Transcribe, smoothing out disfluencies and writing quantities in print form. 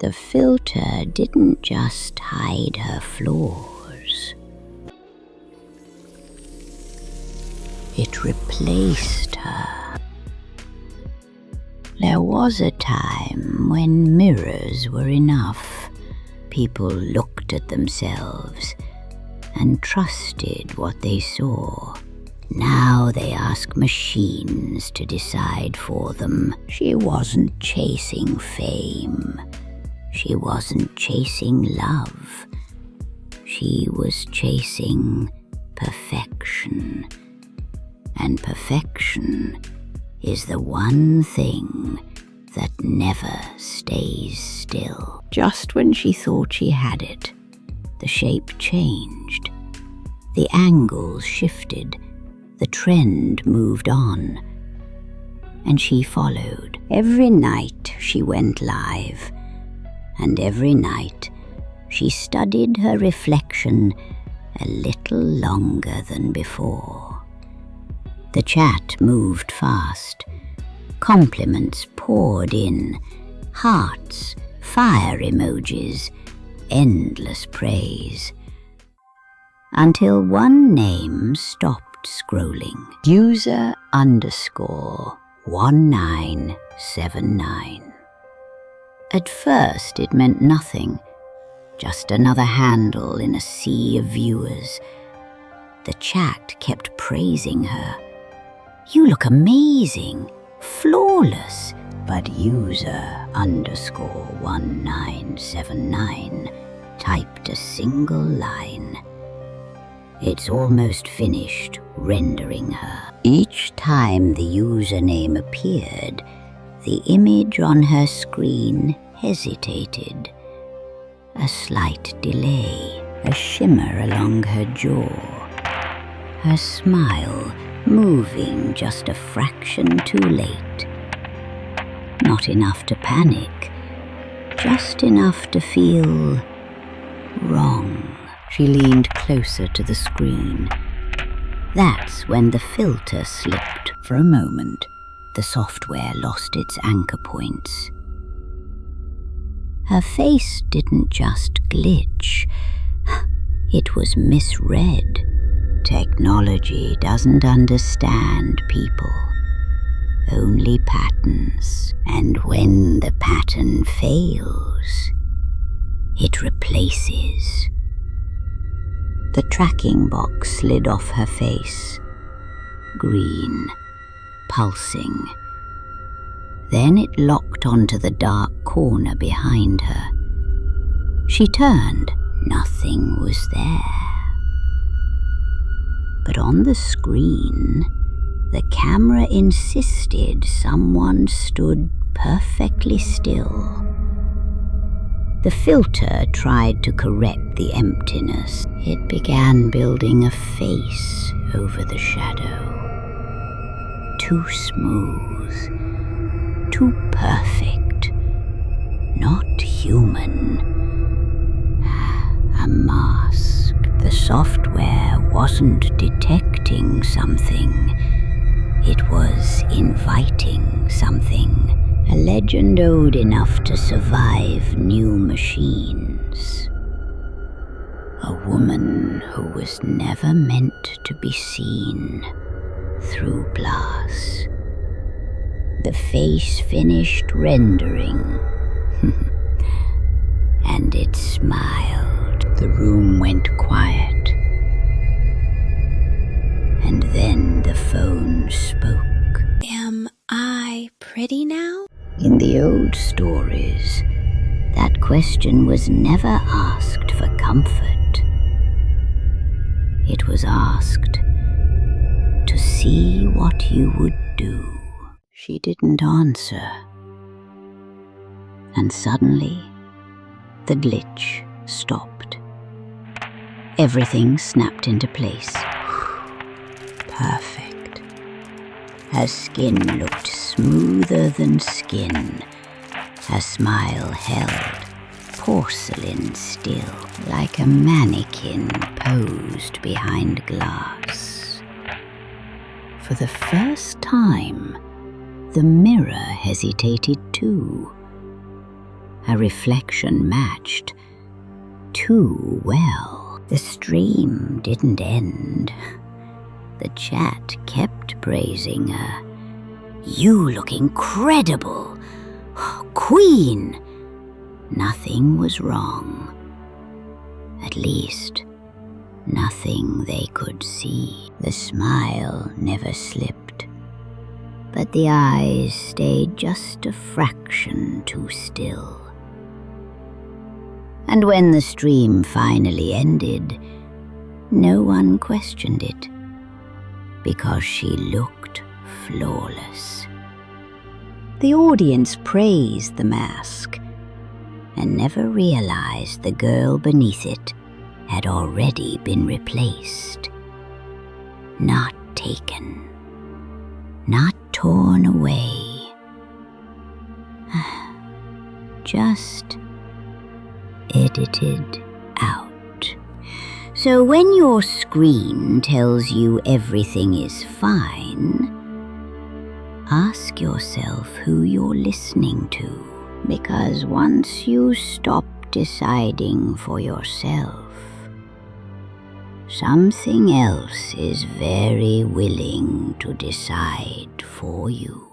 The filter didn't just hide her flaws. It replaced her. There was a time when mirrors were enough. People looked at themselves and trusted what they saw. Now they ask machines to decide for them. She wasn't chasing fame. She wasn't chasing love. She was chasing perfection. And perfection is the one thing that never stays still. Just when she thought she had it, the shape changed. The angles shifted. The trend moved on. And she followed. Every night she went live. And every night she studied her reflection a little longer than before. The chat moved fast. Compliments poured in. Hearts, fire emojis, endless praise. Until one name stopped scrolling. User_1979. At first it meant nothing. Just another handle in a sea of viewers. The chat kept praising her. You look amazing, flawless. But user_1979 typed a single line. It's almost finished rendering her. Each time the username appeared, the image on her screen hesitated. A slight delay, a shimmer along her jaw. Her smile moving just a fraction too late. Not enough to panic, just enough to feel wrong. She leaned closer to the screen. That's when the filter slipped. For a moment, the software lost its anchor points. Her face didn't just glitch, it was misread. Technology doesn't understand people, only patterns. And when the pattern fails, it replaces. The tracking box slid off her face, green, pulsing. Then it locked onto the dark corner behind her. She turned. Nothing was there. But on the screen, the camera insisted someone stood perfectly still. The filter tried to correct the emptiness. It began building a face over the shadow. Too smooth, too perfect, not human. A mask. The software wasn't detecting something. It was inviting something. A legend old enough to survive new machines. A woman who was never meant to be seen through glass. The face finished rendering, and it smiled. The room went quiet, and then the phone spoke. Am I pretty now? In the old stories, that question was never asked for comfort. It was asked to see what you would do. She didn't answer. And suddenly, the glitch stopped. Everything snapped into place. Perfect. Her skin looked smoother than skin. Her smile held, porcelain still, like a mannequin posed behind glass. For the first time, the mirror hesitated too. Her reflection matched too well. The stream didn't end. The chat kept praising her. "You look incredible! Queen!" Nothing was wrong. At least, nothing they could see. The smile never slipped, but the eyes stayed just a fraction too still. And when the stream finally ended, no one questioned it, because she looked flawless. The audience praised the mask and never realized the girl beneath it had already been replaced. Not taken, not torn away, just edited out. So when your screen tells you everything is fine, ask yourself who you're listening to, because once you stop deciding for yourself, something else is very willing to decide for you.